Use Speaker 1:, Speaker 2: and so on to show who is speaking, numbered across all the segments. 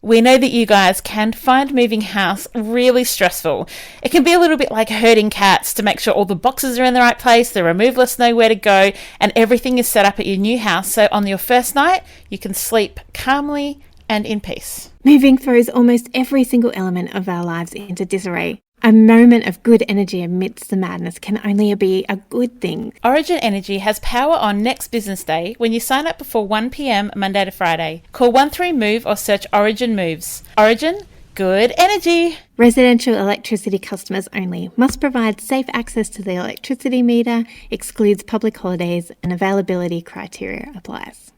Speaker 1: We know that you guys can find moving house really stressful. It can be a little bit like herding cats to make sure all the boxes are in the right place, the removalists know where to go, and everything is set up at your new house so on your first night you can sleep calmly and in peace.
Speaker 2: Moving throws almost every single element of our lives into disarray. A moment of good energy amidst the madness can only be a good thing.
Speaker 1: Origin Energy has power on next business day when you sign up before 1 p.m. Monday to Friday. Call 13MOVE or search Origin Moves. Origin, good energy.
Speaker 2: Residential electricity customers only. Must provide safe access to the electricity meter, excludes public holidays, and availability criteria applies.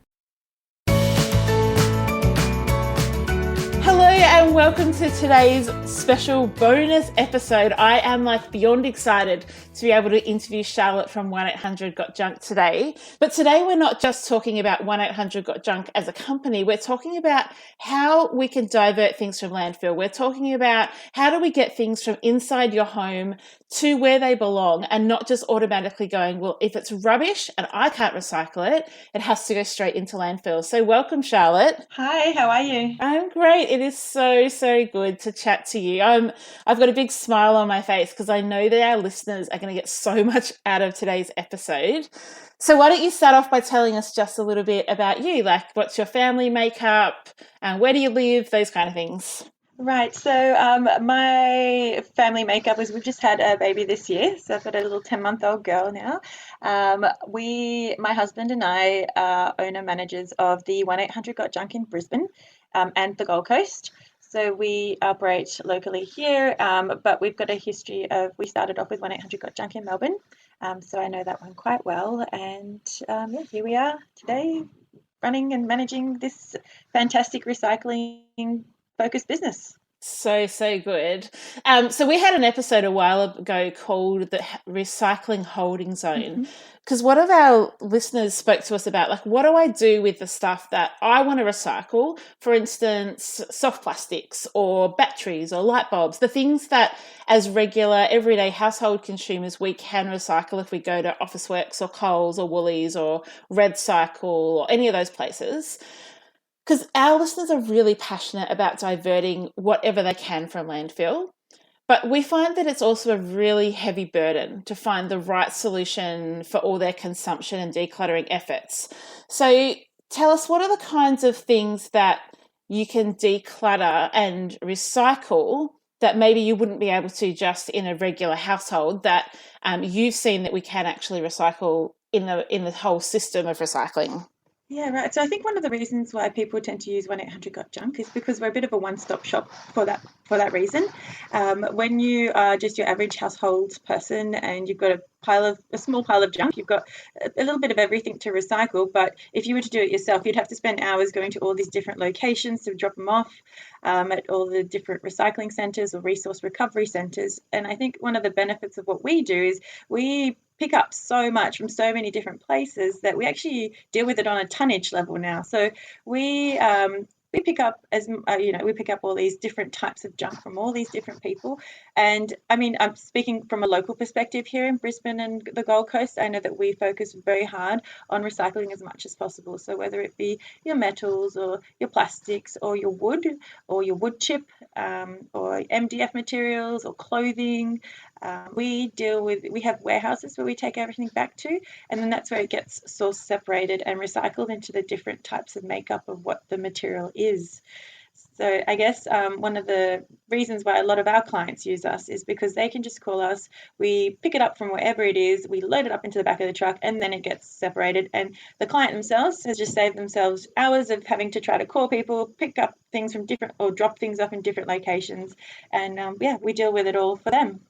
Speaker 1: Hello and welcome to today's special bonus episode. I am beyond excited to be able to interview Charlotte from 1-800-GOT-JUNK today. But today we're not just talking about 1-800-GOT-JUNK as a company. We're talking about how we can divert things from landfill. We're talking about how do we get things from inside your home to where they belong and not just automatically going, well, if it's rubbish and I can't recycle it, it has to go straight into landfill. So welcome, Charlotte.
Speaker 3: Hi, how are you?
Speaker 1: I'm great. It is so good to chat to you. I've got a big smile on my face because I know that our listeners are going to get so much out of today's episode. So why don't you start off by telling us just a little bit about you, like what's your family makeup and where do you live, those kind of things.
Speaker 3: Right, so my family makeup is we've just had a baby this year, so I've got a little 10-month-old girl now. My husband and I are owner managers of the 1-800-GOT-JUNK in Brisbane and the Gold Coast. So we operate locally here, but we've got a history of, we started off with 1-800-GOT-JUNK in Melbourne, so I know that one quite well. And here we are today running and managing this fantastic recycling focused business.
Speaker 1: So good. So we had an episode a while ago called the Recycling Holding Zone, because one of our listeners spoke to us about, like, what do I do with the stuff that I want to recycle? For instance, soft plastics or batteries or light bulbs, the things that as regular everyday household consumers we can recycle if we go to Officeworks or Coles or Woolies or Red Cycle or any of those places. Because our listeners are really passionate about diverting whatever they can from landfill, but we find that it's also a really heavy burden to find the right solution for all their consumption and decluttering efforts. So tell us, what are the kinds of things that you can declutter and recycle that maybe you wouldn't be able to just in a regular household that you've seen that we can actually recycle in the whole system of recycling?
Speaker 3: Yeah, right. So I think one of the reasons why people tend to use 1-800-GOT-JUNK is because we're a bit of a one-stop shop for that reason. When you are just your average household person and you've got a small pile of junk, you've got a little bit of everything to recycle. But if you were to do it yourself, you'd have to spend hours going to all these different locations to drop them off at all the different recycling centres or resource recovery centres. And I think one of the benefits of what we do is we pick up so much from so many different places that we actually deal with it on a tonnage level now. So we pick up we pick up all these different types of junk from all these different people. And I mean, I'm speaking from a local perspective here in Brisbane and the Gold Coast. I know that we focus very hard on recycling as much as possible. So whether it be your metals or your plastics or your wood chip or MDF materials or clothing, we have warehouses where we take everything back to, and then that's where it gets source separated and recycled into the different types of makeup of what the material is. So I guess one of the reasons why a lot of our clients use us is because they can just call us, we pick it up from wherever it is, we load it up into the back of the truck, and then it gets separated. And the client themselves has just saved themselves hours of having to try to call people, pick up things from different, or drop things off in different locations. And we deal with it all for them.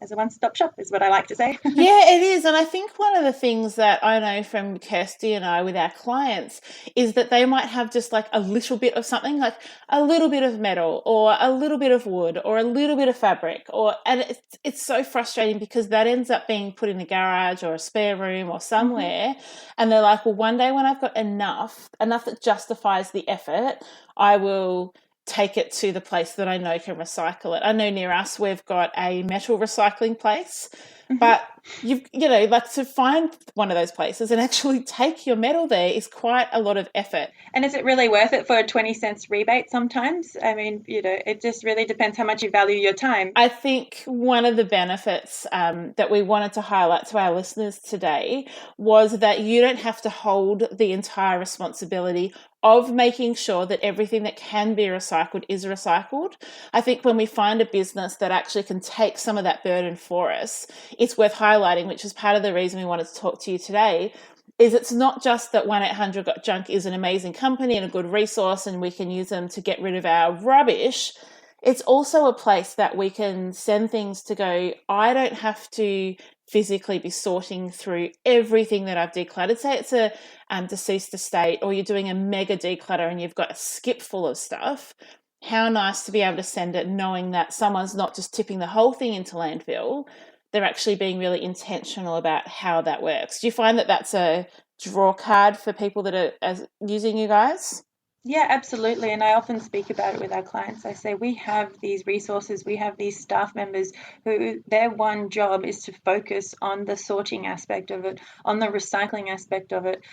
Speaker 3: As a one-stop shop is what I like to say.
Speaker 1: Yeah, it is. And I think one of the things that I know from Kirsty and I with our clients is that they might have just like a little bit of something, like a little bit of metal or a little bit of wood or a little bit of fabric, and it's so frustrating because that ends up being put in a garage or a spare room or somewhere. And they're like, well, one day when I've got enough that justifies the effort, I will take it to the place that I know can recycle it. I know near us we've got a metal recycling place, but like to find one of those places and actually take your metal there is quite a lot of effort.
Speaker 3: And is it really worth it for a 20 cents rebate sometimes? I mean, it just really depends how much you value your time.
Speaker 1: I think one of the benefits that we wanted to highlight to our listeners today was that you don't have to hold the entire responsibility of making sure that everything that can be recycled is recycled. I think when we find a business that actually can take some of that burden for us, it's worth highlighting, which is part of the reason we wanted to talk to you today, is it's not just that 1-800-GOT-JUNK is an amazing company and a good resource and we can use them to get rid of our rubbish. It's also a place that we can send things to go, I don't have to physically be sorting through everything that I've decluttered. Say it's a deceased estate, or you're doing a mega declutter and you've got a skip full of stuff. How nice to be able to send it knowing that someone's not just tipping the whole thing into landfill. They're actually being really intentional about how that works. Do you find that that's a draw card for people that are using you guys?
Speaker 3: Yeah, absolutely. And I often speak about it with our clients. I say we have these resources, we have these staff members who their one job is to focus on the sorting aspect of it, on the recycling aspect of it.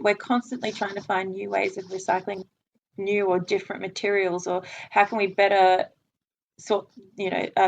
Speaker 3: We're constantly trying to find new ways of recycling new or different materials, or how can we better sort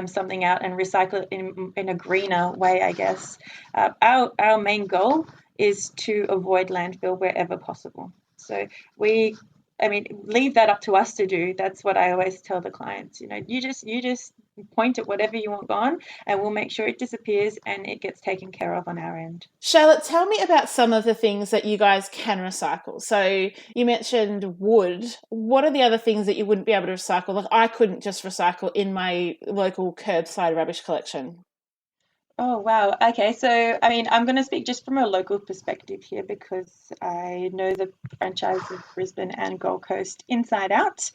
Speaker 3: something out and recycle it in a greener way, I guess. Our main goal is to avoid landfill wherever possible. So leave that up to us to do. That's what I always tell the clients. You just point at whatever you want gone, and we'll make sure it disappears and it gets taken care of on our end.
Speaker 1: Charlotte, tell me about some of the things that you guys can recycle. So you mentioned wood. What are the other things that you wouldn't be able to recycle? Like I couldn't just recycle in my local curbside rubbish collection.
Speaker 3: Oh, wow. Okay. So, I'm going to speak just from a local perspective here because I know the franchise of Brisbane and Gold Coast inside out.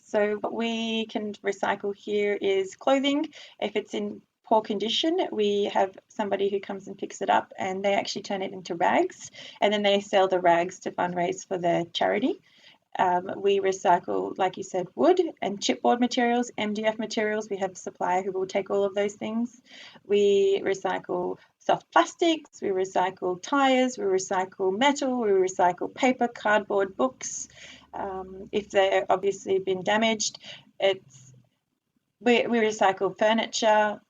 Speaker 3: So what we can recycle here is clothing. If it's in poor condition, we have somebody who comes and picks it up and they actually turn it into rags, and then they sell the rags to fundraise for their charity. We recycle, like you said, wood and chipboard materials, MDF materials. We have a supplier who will take all of those things. We recycle soft plastics, we recycle tires, we recycle metal, we recycle paper, cardboard, books. If they're obviously been damaged, we recycle furniture.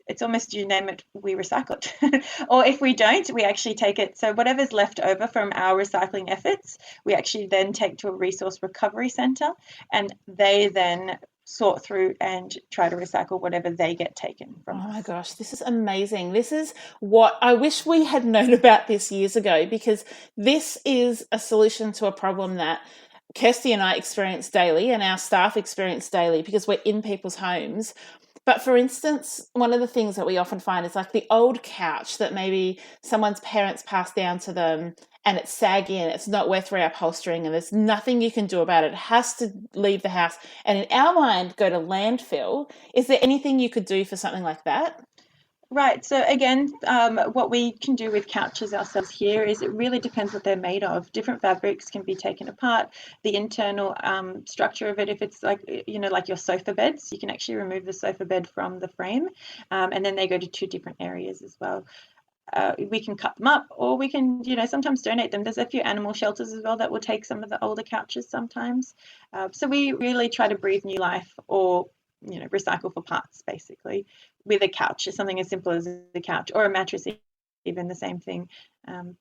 Speaker 3: It's almost, you name it, we recycle it. Or if we don't, we actually take it. So whatever's left over from our recycling efforts, we actually then take to a resource recovery centre, and they then sort through and try to recycle whatever they get taken from us.
Speaker 1: Oh my gosh, this is amazing. This is what I wish we had known about this years ago, because this is a solution to a problem that Kirsty and I experience daily and our staff experience daily because we're in people's homes. But for instance, one of the things that we often find is like the old couch that maybe someone's parents passed down to them and it's saggy and it's not worth reupholstering and there's nothing you can do about it. It has to leave the house and in our mind go to landfill. Is there anything you could do for something like that?
Speaker 3: Right. So again, what we can do with couches ourselves here is it really depends what they're made of. Different fabrics can be taken apart. The internal structure of it, if it's like your sofa beds, you can actually remove the sofa bed from the frame, and then they go to two different areas as well. We can cut them up, or we can, sometimes donate them. There's a few animal shelters as well that will take some of the older couches sometimes. So we really try to breathe new life, or recycle for parts, basically, with a couch. It's something as simple as a couch or a mattress, even the same thing.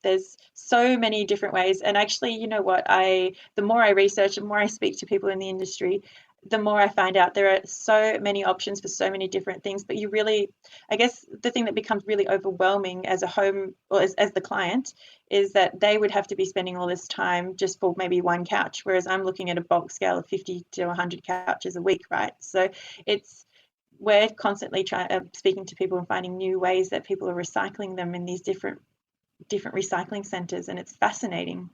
Speaker 3: There's so many different ways. And actually, you know what? The more I research, the more I speak to people in the industry, the more I find out there are so many options for so many different things. But you really, I guess the thing that becomes really overwhelming as a home, or as the client, is that they would have to be spending all this time just for maybe one couch, whereas I'm looking at a bulk scale of 50 to 100 couches a week, right? So we're constantly speaking to people and finding new ways that people are recycling them in these different recycling centres, and it's fascinating.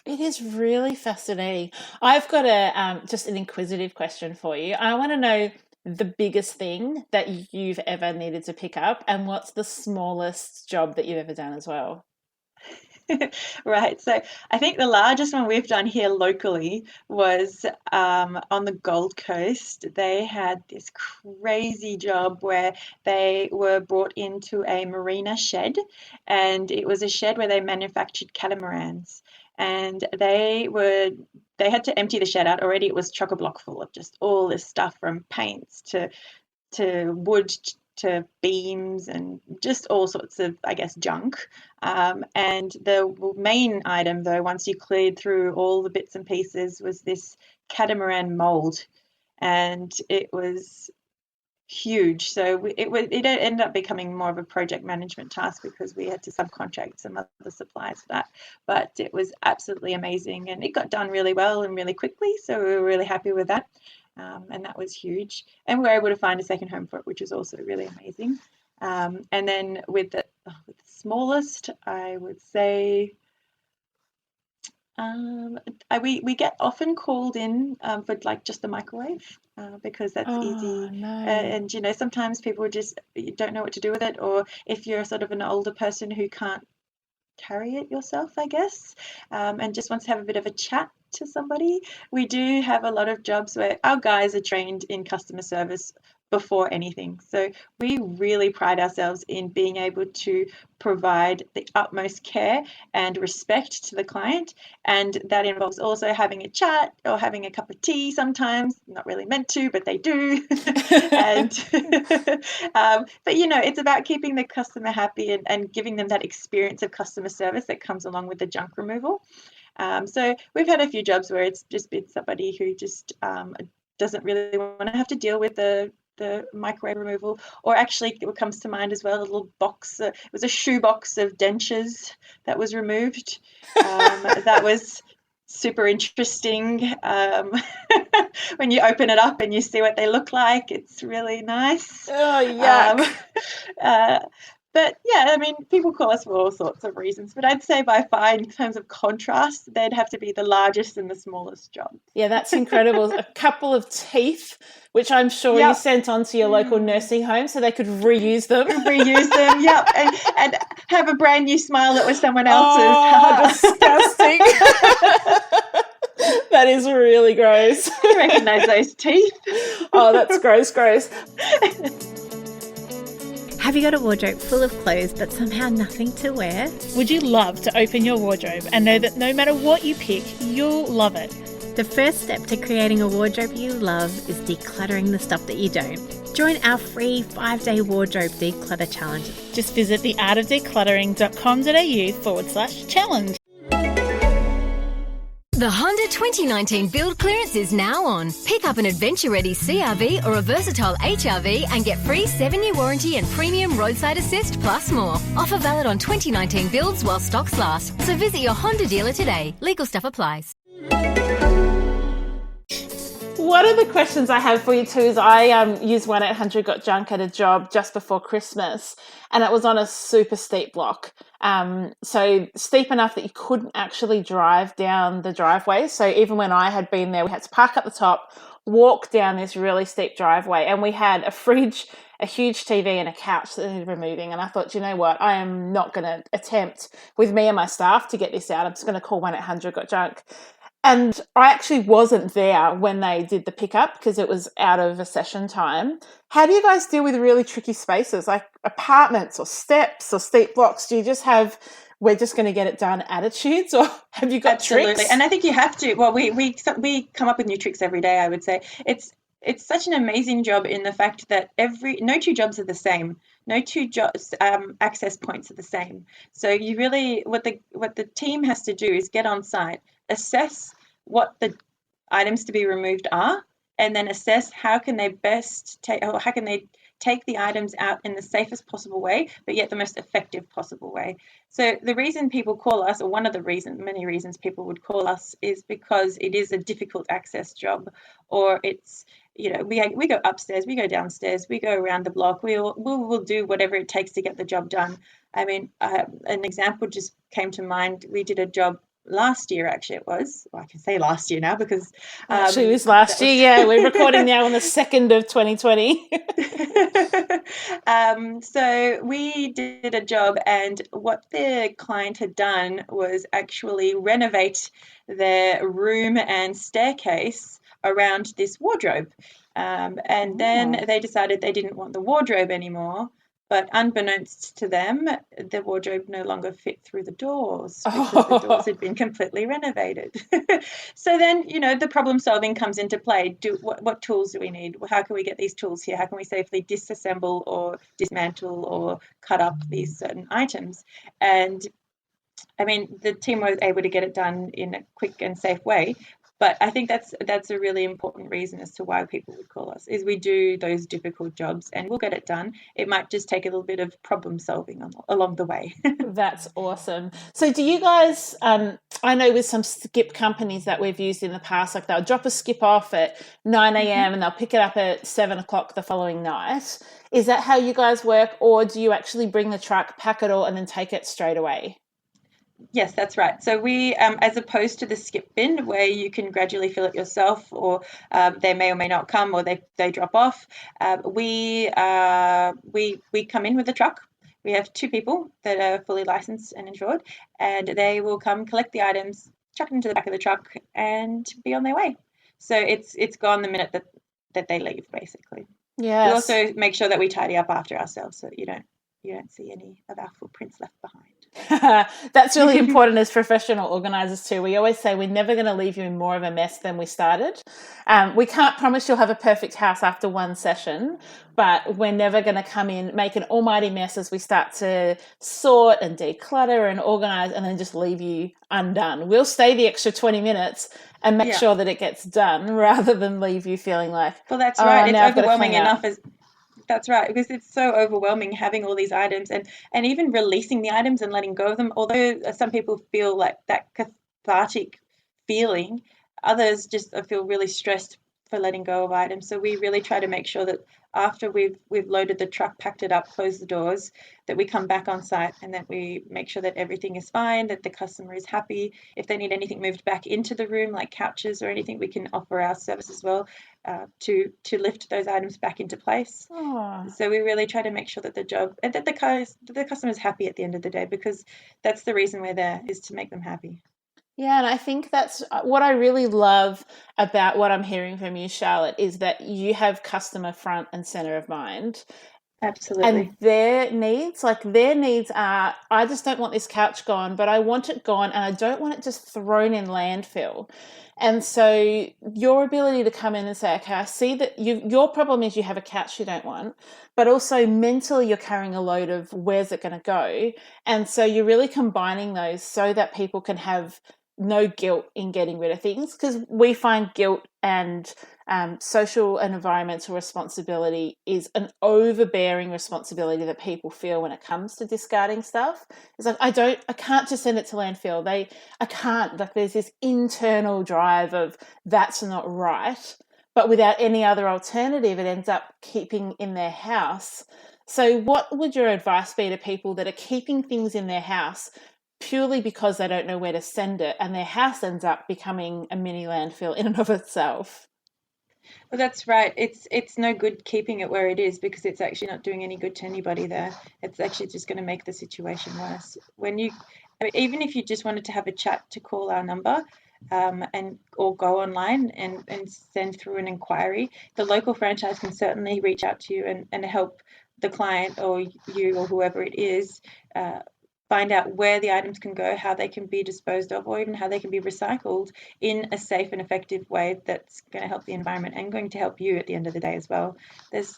Speaker 1: It is really fascinating. I've got just an inquisitive question for you. I want to know the biggest thing that you've ever needed to pick up, and what's the smallest job that you've ever done as well?
Speaker 3: Right. So I think the largest one we've done here locally was on the Gold Coast. They had this crazy job where they were brought into a marina shed, and it was a shed where they manufactured catamarans. And they had to empty the shed out. Already it was chock-a-block full of just all this stuff, from paints to wood to beams and just all sorts of, I guess, junk. And the main item, though, once you cleared through all the bits and pieces, was this catamaran mold, and it was huge. So it ended up becoming more of a project management task because we had to subcontract some other suppliers for that. But it was absolutely amazing, and it got done really well and really quickly. So we were really happy with that. And that was huge. And we were able to find a second home for it, which was also really amazing. And then with the smallest, I would say we get often called in for like just the microwave because that's easy.
Speaker 1: No.
Speaker 3: And sometimes people just don't know what to do with it, or if you're sort of an older person who can't carry it yourself, I guess, and just wants to have a bit of a chat to somebody. We do have a lot of jobs where our guys are trained in customer service before anything. So we really pride ourselves in being able to provide the utmost care and respect to the client. And that involves also having a chat or having a cup of tea sometimes, not really meant to, but they do. And but it's about keeping the customer happy and giving them that experience of customer service that comes along with the junk removal. So we've had a few jobs where it's just been somebody who just doesn't really want to have to deal with the microwave removal, or actually what comes to mind as well, a little box, it was a shoebox of dentures that was removed. That was super interesting. When you open it up and you see what they look like, it's really nice.
Speaker 1: Oh, yuck.
Speaker 3: But yeah, I mean, people call us for all sorts of reasons, but I'd say by far, in terms of contrast, they'd have to be the largest and the smallest jobs.
Speaker 1: Yeah, that's incredible. A couple of teeth, which I'm sure you sent on to your local nursing home so they could reuse them.
Speaker 3: Yep, and have a brand new smile that was someone else's.
Speaker 1: Oh, disgusting. That is really gross.
Speaker 3: I recognise those teeth.
Speaker 1: Oh, that's gross.
Speaker 2: Have you got a wardrobe full of clothes but somehow nothing to wear?
Speaker 4: Would you love to open your wardrobe and know that no matter what you pick, you'll love it?
Speaker 2: The first step to creating a wardrobe you love is decluttering the stuff that you don't. Join our free 5-day wardrobe declutter challenge.
Speaker 4: Just visit theartofdecluttering.com.au/challenge.
Speaker 5: The Honda 2019 build clearance is now on. Pick up an adventure-ready CRV or a versatile HRV and get free 7-year warranty and premium roadside assist plus more. Offer valid on 2019 builds while stocks last. So visit your Honda dealer today. Legal stuff applies.
Speaker 1: One of the questions I have for you too is I used 1-800-GOT-JUNK at a job just before Christmas, and it was on a super steep block. So steep enough that you couldn't actually drive down the driveway. So even when I had been there, we had to park at the top, walk down this really steep driveway, and we had a fridge, a huge TV and a couch that needed removing. And I thought, you know what, I am not going to attempt with me and my staff to get this out. I'm just going to call 1-800-GOT-JUNK. And I actually wasn't there when they did the pickup because it was out of a session time. How do you guys deal with really tricky spaces like apartments or steps or steep blocks? Do you just have, we're just going to get it done attitudes, or have you got tricks?
Speaker 3: And I think you have to. Well, we come up with new tricks every day, I would say. It's such an amazing job in the fact that no two jobs are the same. No two jobs access points are the same. So you really, what the team has to do is get on site, assess what the items to be removed are, and then assess how can they take the items out in the safest possible way, but yet the most effective possible way. So the reason people call us, or one of the many reasons people would call us, is because it is a difficult access job, or it's, we go upstairs, we go downstairs, we go around the block, we'll do whatever it takes to get the job done. I mean, an example just came to mind. We did a job last year, actually it was. Well, I can say last year now because
Speaker 1: actually it was last year. Yeah, we're recording now on the 2nd of 2020.
Speaker 3: So we did a job, and what the client had done was actually renovate their room and staircase around this wardrobe. And then they decided they didn't want the wardrobe anymore. But unbeknownst to them, the wardrobe no longer fit through the doors because the doors had been completely renovated. So then, the problem solving comes into play. What tools do we need? How can we get these tools here? How can we safely disassemble or dismantle or cut up these certain items? And I mean, the team was able to get it done in a quick and safe way. But I think that's a really important reason as to why people would call us, is we do those difficult jobs and we'll get it done. It might just take a little bit of problem solving along the way.
Speaker 1: That's awesome. So do you guys, I know with some skip companies that we've used in the past, like they'll drop a skip off at 9 a.m. and they'll pick it up at 7 o'clock the following night. Is that how you guys work, or do you actually bring the truck, pack it all, and then take it straight away?
Speaker 3: Yes, that's right. So we, as opposed to the skip bin where you can gradually fill it yourself, or they may or may not come, or they drop off, we come in with the truck. We have 2 people that are fully licensed and insured, and they will come collect the items, chuck it into the back of the truck, and be on their way. So it's gone the minute that they leave, basically.
Speaker 1: Yes.
Speaker 3: We also make sure that we tidy up after ourselves, so that you don't see any of our footprints left behind.
Speaker 1: That's really important as professional organisers too. We always say we're never going to leave you in more of a mess than we started. We can't promise you'll have a perfect house after one session, but we're never going to come in, make an almighty mess as we start to sort and declutter and organise, and then just leave you undone. We'll stay the extra 20 minutes and make sure that it gets done, rather than leave you feeling like,
Speaker 3: well, that's right. It's overwhelming
Speaker 1: enough.
Speaker 3: That's right, because it's so overwhelming having all these items and even releasing the items and letting go of them. Although some people feel like that cathartic feeling, others just feel really stressed for letting go of items. So we really try to make sure that after we've loaded the truck, packed it up, closed the doors, that we come back on site and that we make sure that everything is fine, that the customer is happy. If they need anything moved back into the room, like couches or anything, we can offer our service as well to lift those items back into place. So we really try to make sure that the job and that the customer is happy at the end of the day, because that's the reason we're there, is to make them happy.
Speaker 1: Yeah, and I think that's what I really love about what I'm hearing from you, Charlotte, is that you have customer front and center of mind.
Speaker 3: Absolutely.
Speaker 1: And their needs are, I just don't want this couch gone, but I want it gone, and I don't want it just thrown in landfill. And so your ability to come in and say, okay, I see that your problem is you have a couch you don't want, but also mentally you're carrying a load of where's it going to go. And so you're really combining those so that people can have no guilt in getting rid of things, because we find guilt and social and environmental responsibility is an overbearing responsibility that people feel when it comes to discarding stuff. It's like, I can't just send it to landfill. I can't, like there's this internal drive of that's not right, but without any other alternative, it ends up keeping in their house. So what would your advice be to people that are keeping things in their house purely because they don't know where to send it, and their house ends up becoming a mini landfill in and of itself?
Speaker 3: Well, that's right. It's no good keeping it where it is, because it's actually not doing any good to anybody there. It's actually just going to make the situation worse. Even if you just wanted to have a chat, to call our number or go online and send through an inquiry, the local franchise can certainly reach out to you and help the client or you or whoever it is find out where the items can go, how they can be disposed of, or even how they can be recycled in a safe and effective way that's going to help the environment and going to help you at the end of the day as well. There's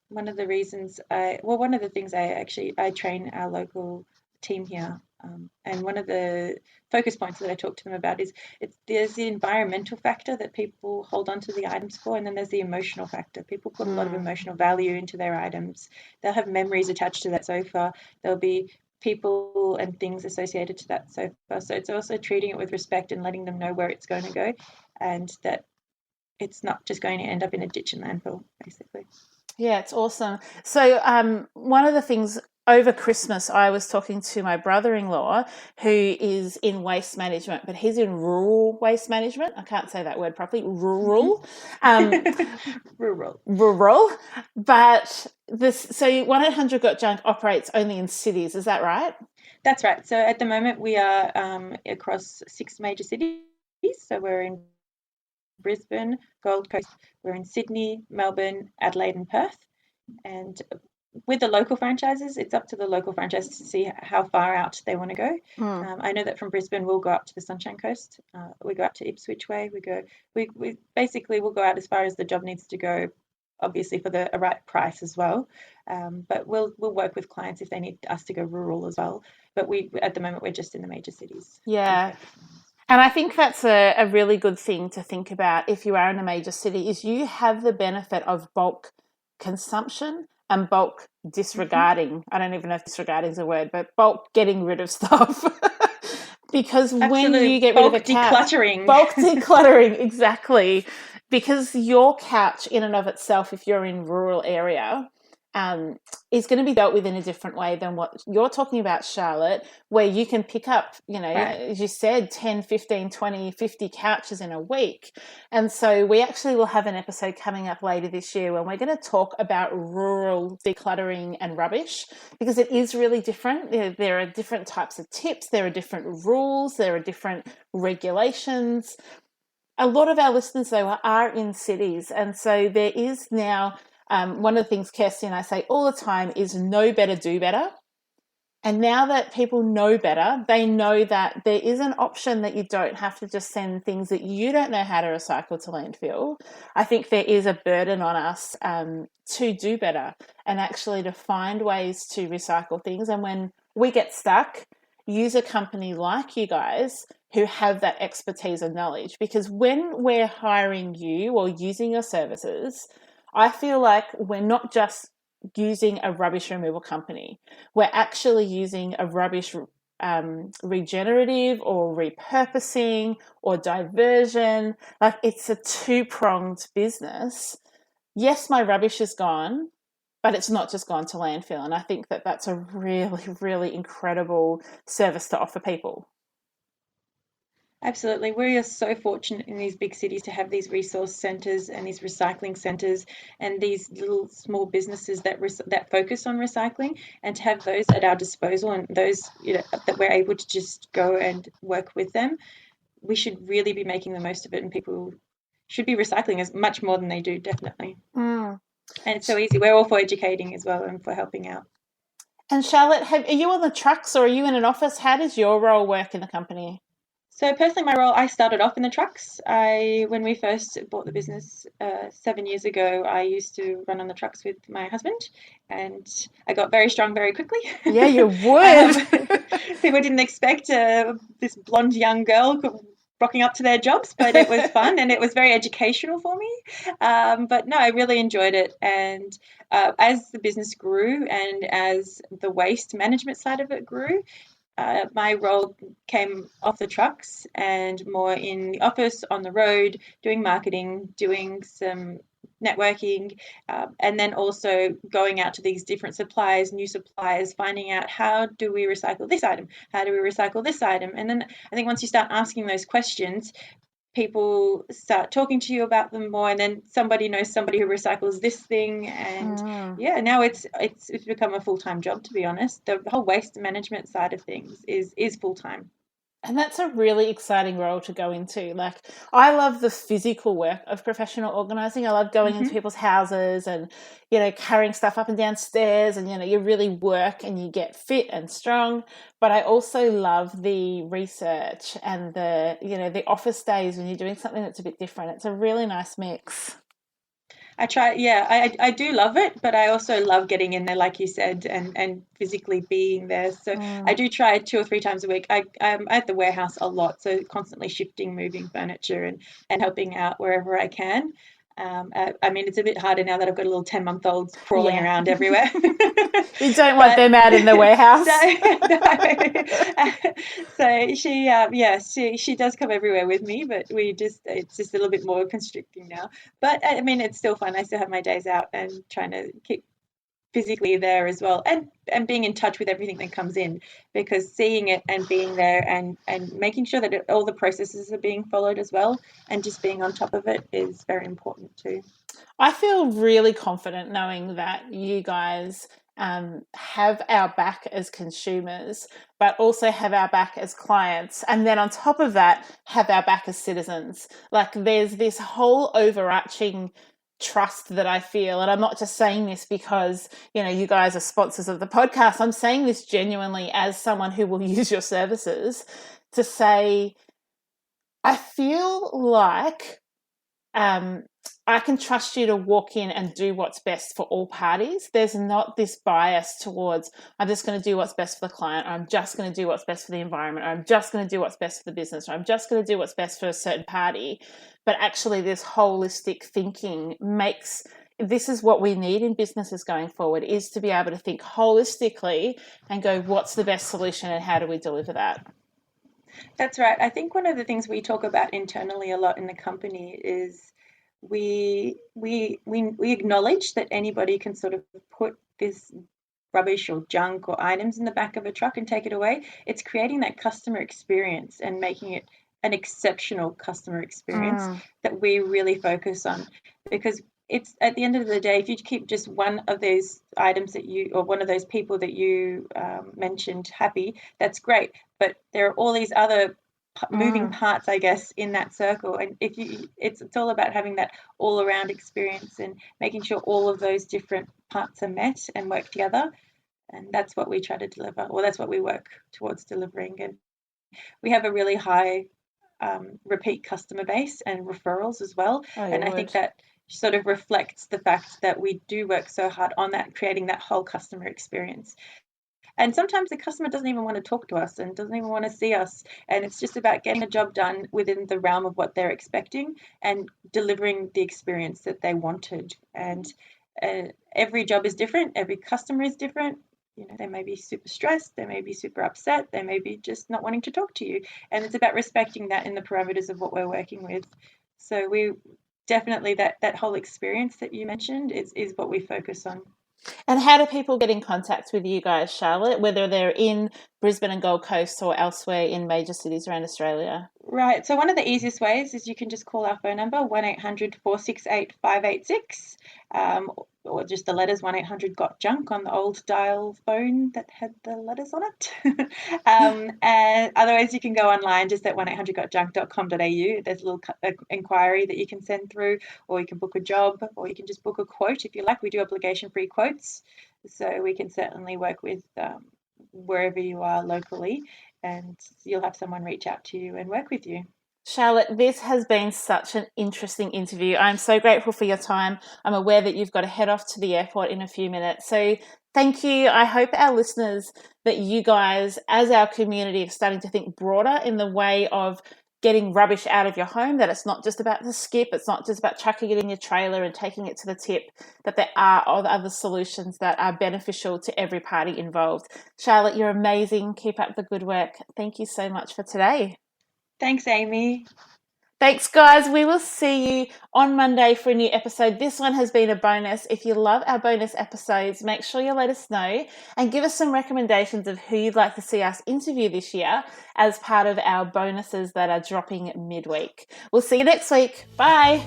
Speaker 3: one of the things I train our local team here, and one of the focus points that I talk to them about is there's the environmental factor that people hold on to the items for, and then there's the emotional factor. People put a lot of emotional value into their items. They'll have memories attached to that sofa. There'll be people and things associated to that sofa. So it's also treating it with respect and letting them know where it's going to go, and that it's not just going to end up in a ditch and landfill, basically.
Speaker 1: Yeah, it's awesome. So one of the things over Christmas, I was talking to my brother-in-law who is in waste management, but he's in rural waste management. I can't say that word properly. Rural. Rural. But so 1-800-GOT-JUNK operates only in cities. Is that right?
Speaker 3: That's right. So at the moment we are across 6 major cities. So we're in Brisbane, Gold Coast, we're in Sydney, Melbourne, Adelaide and Perth. And with the local franchises, it's up to the local franchises to see how far out they want to go. I know that from Brisbane, we'll go up to the Sunshine Coast. We go up to Ipswich Way. We basically will go out as far as the job needs to go, obviously for the right price as well. But we'll work with clients if they need us to go rural as well. But at the moment, we're just in the major cities.
Speaker 1: Yeah. And I think that's a really good thing to think about if you are in a major city, is you have the benefit of bulk consumption and bulk disregarding. I don't even know if disregarding is a word, but bulk getting rid of stuff. Because when you get rid of a couch, bulk decluttering, exactly. Because your couch in and of itself, if you're in rural area, is going to be dealt with in a different way than what you're talking about, Charlotte, where you can pick up, as you said, 10, 15, 20, 50 couches in a week. And so we actually will have an episode coming up later this year when we're going to talk about rural decluttering and rubbish, because it is really different. There are different types of tips, there are different rules, there are different regulations. A lot of our listeners, though, are in cities. And so there is now... one of the things Kirsty and I say all the time is know better, do better. And now that people know better, they know that there is an option that you don't have to just send things that you don't know how to recycle to landfill. I think there is a burden on us to do better and actually to find ways to recycle things. And when we get stuck, use a company like you guys who have that expertise and knowledge. Because when we're hiring you or using your services, I feel like we're not just using a rubbish removal company. We're actually using a rubbish regenerative or repurposing or diversion. Like, it's a two-pronged business. Yes, my rubbish is gone, but it's not just gone to landfill. And I think that that's a really, really incredible service to offer people.
Speaker 3: Absolutely. We are so fortunate in these big cities to have these resource centres and these recycling centres and these little small businesses that focus on recycling, and to have those at our disposal and those that we're able to just go and work with them. We should really be making the most of it, and people should be recycling as much more than they do, definitely. And it's so easy. We're all for educating as well and for helping out.
Speaker 1: And Charlotte, are you on the trucks or are you in an office? How does your role work in the company?
Speaker 3: So personally, my role, I started off in the trucks. When we first bought the business 7 years ago, I used to run on the trucks with my husband, and I got very strong very quickly.
Speaker 1: Yeah, you would.
Speaker 3: People didn't expect this blonde young girl rocking up to their jobs, but it was fun and it was very educational for me. But no, I really enjoyed it. And as the business grew and as the waste management side of it grew, my role came off the trucks and more in the office, on the road, doing marketing, doing some networking, and then also going out to these different suppliers, new suppliers, finding out how do we recycle this item? How do we recycle this item? And then I think once you start asking those questions, people start talking to you about them more, and then somebody knows somebody who recycles this thing, and now it's become a full-time job, to be honest. The whole waste management side of things is full-time.
Speaker 1: And that's a really exciting role to go into. Like, I love the physical work of professional organising. I love going into people's houses and, carrying stuff up and down stairs, and, you really work and you get fit and strong. But I also love the research and the office days when you're doing something that's a bit different. It's a really nice mix. I
Speaker 3: try, I do love it, but I also love getting in there, like you said, and physically being there. So I do try 2 or 3 times a week. I'm at the warehouse a lot, so constantly shifting, moving furniture and helping out wherever I can. It's a bit harder now that I've got a little 10-month-old crawling around everywhere.
Speaker 1: You don't want them out in the warehouse.
Speaker 3: So she does come everywhere with me, but it's just a little bit more constricting now. But it's still fun. I still have my days out and trying to keep physically there as well, and being in touch with everything that comes in, because seeing it and being there and making sure that all the processes are being followed as well, and just being on top of it is very important too.
Speaker 1: I feel really confident knowing that you guys have our back as consumers, but also have our back as clients. And then on top of that, have our back as citizens. Like, there's this whole overarching trust that I feel. And I'm not just saying this because, you guys are sponsors of the podcast. I'm saying this genuinely as someone who will use your services, to say, I feel like I can trust you to walk in and do what's best for all parties. There's not this bias towards, I'm just going to do what's best for the client, or I'm just going to do what's best for the environment, or I'm just going to do what's best for the business, or I'm just going to do what's best for a certain party. But actually, this holistic thinking makes, this is what we need in businesses going forward, is to be able to think holistically and go, what's the best solution and how do we deliver that?
Speaker 3: That's right. I think one of the things we talk about internally a lot in the company is we acknowledge that anybody can sort of put this rubbish or junk or items in the back of a truck and take it away. It's creating that customer experience and making it an exceptional customer experience that we really focus on, because it's, at the end of the day, if you keep just one of those items that you, or one of those people that you mentioned happy, that's great. But there are all these other moving parts, I guess, in that circle. And if you, it's all about having that all around experience and making sure all of those different parts are met and work together. And that's what we try to deliver, or that's what we work towards delivering. And we have a really high repeat customer base and referrals as well. And I think that sort of reflects the fact that we do work so hard on that, creating that whole customer experience. And sometimes the customer doesn't even want to talk to us and doesn't even want to see us. And it's just about getting the job done within the realm of what they're expecting and delivering the experience that they wanted. And every job is different. Every customer is different. They may be super stressed. They may be super upset. They may be just not wanting to talk to you. And it's about respecting that in the parameters of what we're working with. So we definitely, that whole experience that you mentioned is what we focus on.
Speaker 1: And how do people get in contact with you guys, Charlotte, whether they're in Brisbane and Gold Coast or elsewhere in major cities around Australia?
Speaker 3: Right. So one of the easiest ways is you can just call our phone number, 1-800-468-586, or just the letters 1-800-GOT-JUNK on the old dial phone that had the letters on it. And otherwise you can go online just at 1-800-GOT-JUNK.com.au. There's a little inquiry that you can send through, or you can book a job, or you can just book a quote if you like. We do obligation-free quotes, so we can certainly work with wherever you are locally, and you'll have someone reach out to you and work with you.
Speaker 1: Charlotte, this has been such an interesting interview. I'm so grateful for your time. I'm aware that you've got to head off to the airport in a few minutes. So thank you. I hope our listeners, that you guys as our community are starting to think broader in the way of getting rubbish out of your home, that it's not just about the skip, it's not just about chucking it in your trailer and taking it to the tip, that there are other solutions that are beneficial to every party involved. Charlotte, you're amazing. Keep up the good work. Thank you so much for today.
Speaker 3: Thanks, Amy.
Speaker 1: Thanks, guys. We will see you on Monday for a new episode. This one has been a bonus. If you love our bonus episodes, make sure you let us know and give us some recommendations of who you'd like to see us interview this year as part of our bonuses that are dropping midweek. We'll see you next week. Bye.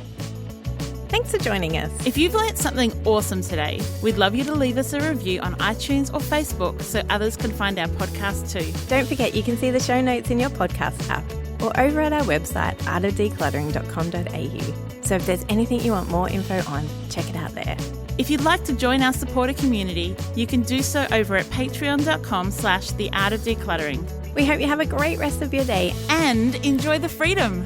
Speaker 4: Thanks for joining us. If you've learnt something awesome today, we'd love you to leave us a review on iTunes or Facebook so others can find our podcast too.
Speaker 2: Don't forget you can see the show notes in your podcast app or over at our website, artofdecluttering.com.au. So if there's anything you want more info on, check it out there.
Speaker 4: If you'd like to join our supporter community, you can do so over at patreon.com/theartofdecluttering.
Speaker 2: We hope you have a great rest of your day
Speaker 4: and enjoy the freedom.